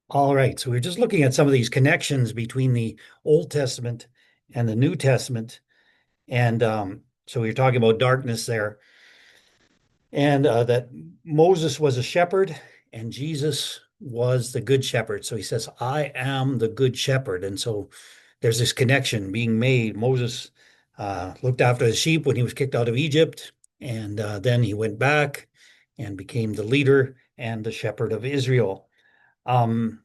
All right, so we're just looking at some of these connections between the Old Testament and the New Testament. And so we were talking about darkness there, and that Moses was a shepherd and Jesus was the good shepherd. So he says, I am the good shepherd. And so there's this connection being made. Moses looked after the sheep when he was kicked out of Egypt, and then he went back and became the leader and the shepherd of Israel. Um,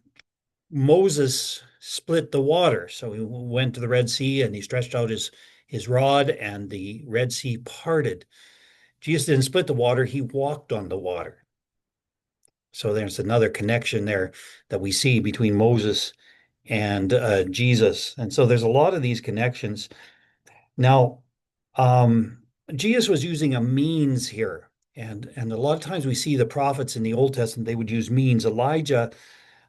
Moses split the water. So he went to the Red Sea and he stretched out his rod, and the Red Sea parted. Jesus didn't split the water, he walked on the water. So there's another connection there that we see between Moses and Jesus. And so there's a lot of these connections. Now, Jesus was using a means here. And a lot of times we see the prophets in the Old Testament, they would use means. Elijah,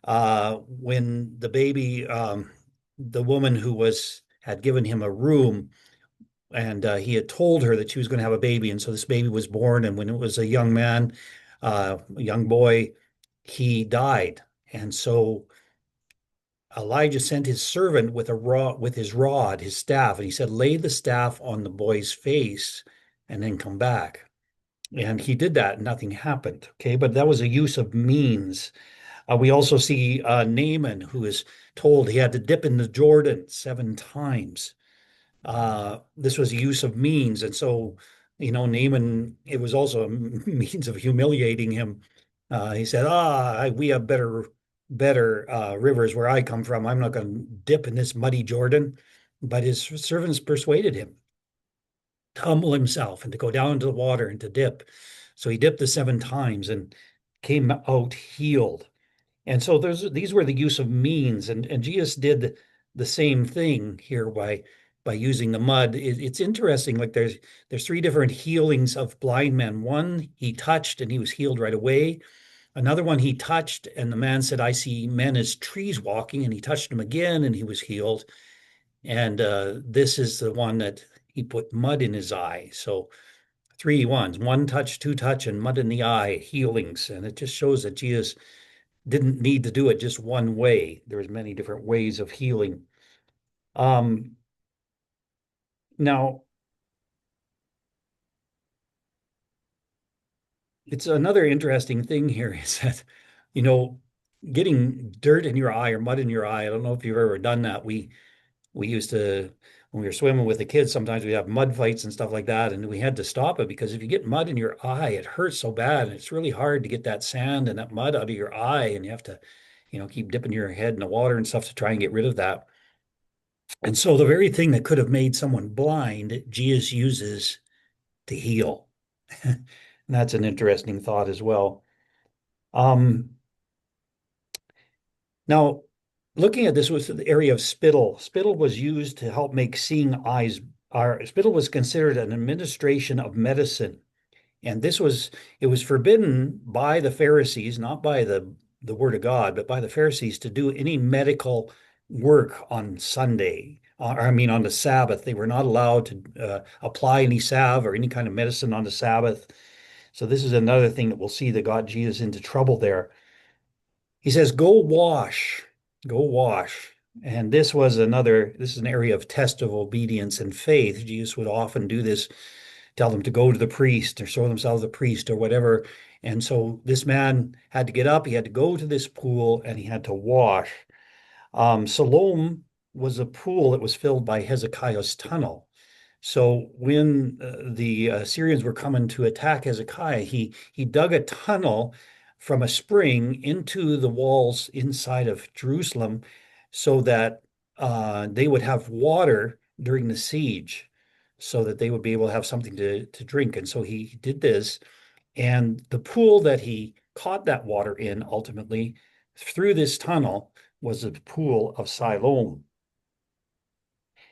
when the woman who was had given him a room, and he had told her that she was going to have a baby, and so this baby was born. And when it was a young man, a young boy, he died. And so Elijah sent his servant with his rod, his staff, and he said, "Lay the staff on the boy's face, and then come back." And he did that, and nothing happened. Okay, but that was a use of means. We also see Naaman, who is told he had to dip in the Jordan 7 times. This was a use of means. And so, Naaman, it was also a means of humiliating him. He said, we have better rivers where I come from. I'm not going to dip in this muddy Jordan. But his servants persuaded him to humble himself and to go down into the water and to dip. So he dipped the 7 times and came out healed. And so these were the use of means, and Jesus did the same thing here by using the mud. It's interesting. Like there's three different healings of blind men. One he touched and he was healed right away. Another one he touched and the man said, "I see men as trees walking," and he touched him again and he was healed. And this is the one that he put mud in his eye. So three ones: one touch, two touch, and mud in the eye healings. And it just shows that Jesus didn't need to do it just one way. There's many different ways of healing. Um, Now, it's another interesting thing here is that, you know, getting dirt in your eye or mud in your eye. I don't know if you've ever done that. We used to, when we were swimming with the kids, sometimes we have mud fights and stuff like that, and we had to stop it because if you get mud in your eye, it hurts so bad, and it's really hard to get that sand and that mud out of your eye, and you have to, keep dipping your head in the water and stuff to try and get rid of that. And so the very thing that could have made someone blind, Jesus uses to heal. And that's an interesting thought as well. Um, Now, looking at this was the area of spittle. Spittle was used to help make seeing eyes. Spittle was considered an administration of medicine. And it was forbidden by the Pharisees, not by the word of God, but by the Pharisees to do any medical work on Sunday. Or, I mean, on the Sabbath. They were not allowed to apply any salve or any kind of medicine on the Sabbath. So this is another thing that we'll see that got Jesus into trouble there. He says, go wash. And this is an area of test of obedience and faith. Jesus would often do this, tell them to go to the priest or show themselves the priest or whatever. And so this man had to get up, he had to go to this pool, and he had to wash. Siloam was a pool that was filled by Hezekiah's tunnel. So when the Syrians were coming to attack Hezekiah, he dug a tunnel from a spring into the walls inside of Jerusalem, so that they would have water during the siege, so that they would be able to have something to drink. And so he did this, and the pool that he caught that water in ultimately through this tunnel was the pool of Siloam.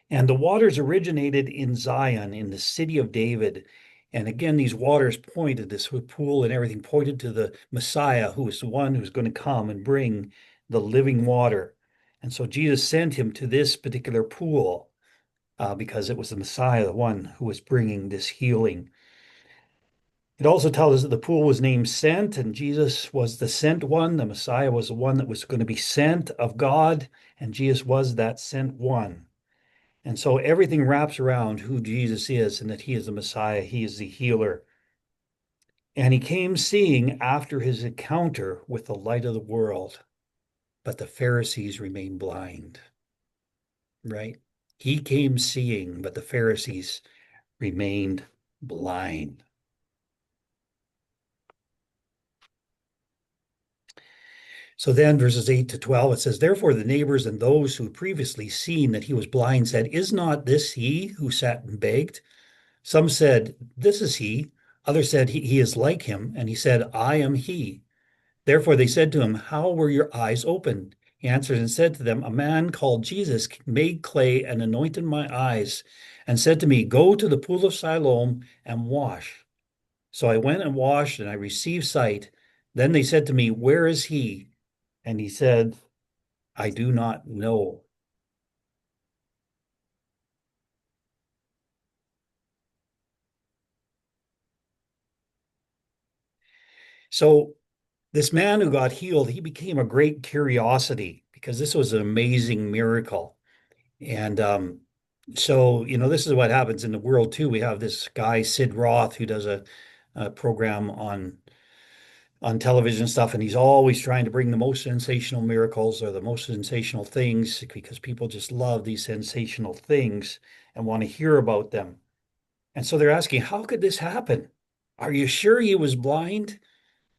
And the waters originated in Zion, in the city of David. And again, these waters pointed, this pool and everything pointed to the Messiah, who is the one who's going to come and bring the living water. And so Jesus sent him to this particular pool because it was the Messiah, the one who was bringing this healing. It also tells us that the pool was named Sent, and Jesus was the sent one. The Messiah was the one that was going to be sent of God, and Jesus was that sent one. And so everything wraps around who Jesus is and that he is the Messiah, he is the healer. And he came seeing after his encounter with the light of the world, but the Pharisees remained blind, right? He came seeing, but the Pharisees remained blind. So then, verses 8 to 12, it says, therefore, the neighbors and those who previously seen that he was blind said, is not this he who sat and begged? Some said, this is he. Others said, he is like him. And he said, I am he. Therefore they said to him, how were your eyes opened? He answered and said to them, a man called Jesus made clay and anointed my eyes and said to me, go to the pool of Siloam and wash. So I went and washed and I received sight. Then they said to me, where is he? And he said, I do not know. So this man who got healed, he became a great curiosity because this was an amazing miracle. And so, this is what happens in the world too. We have this guy, Sid Roth, who does a program on television stuff, and he's always trying to bring the most sensational miracles or the most sensational things because people just love these sensational things and want to hear about them. And so they're asking, how could this happen? Are you sure he was blind?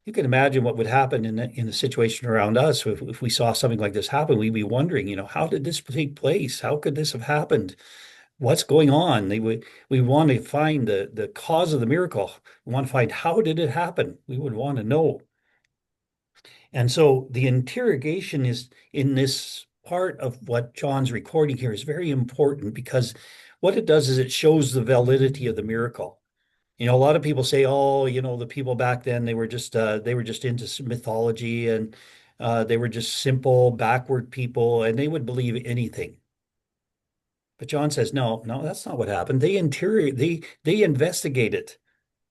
You can imagine what would happen in a situation around us if we saw something like this happen. We'd be wondering, how did this take place? How could this have happened? What's going on? We want to find the cause of the miracle. We want to find how did it happen? We would want to know. And so the interrogation is in this part of what John's recording here is very important because what it does is it shows the validity of the miracle. A lot of people say, oh, the people back then they were just into mythology and they were just simple, backward people, and they would believe anything. But John says, no, no, that's not what happened. They investigated.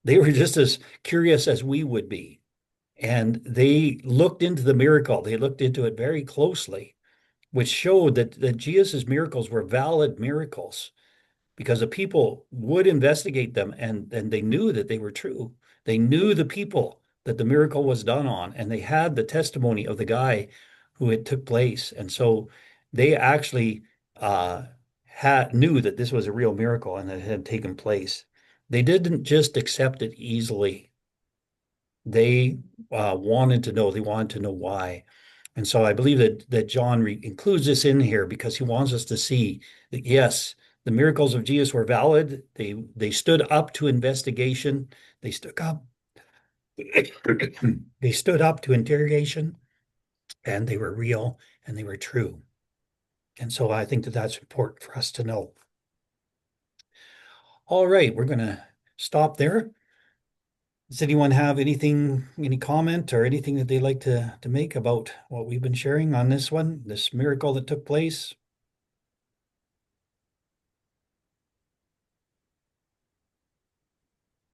They were just as curious as we would be. And they looked into the miracle. They looked into it very closely, which showed that Jesus' miracles were valid miracles because the people would investigate them and they knew that they were true. They knew the people that the miracle was done on, and they had the testimony of the guy who it took place. And so they actually knew that this was a real miracle and that it had taken place. They didn't just accept it easily. They wanted to know. They wanted to know why. And so I believe that John includes this in here because he wants us to see that, yes, the miracles of Jesus were valid. They stood up to investigation. They stood up. They stood up to interrogation, and they were real and they were true. And so I think that that's important for us to know. All right, we're going to stop there. Does anyone have any comment or anything that they'd like to make about what we've been sharing on this one, this miracle that took place?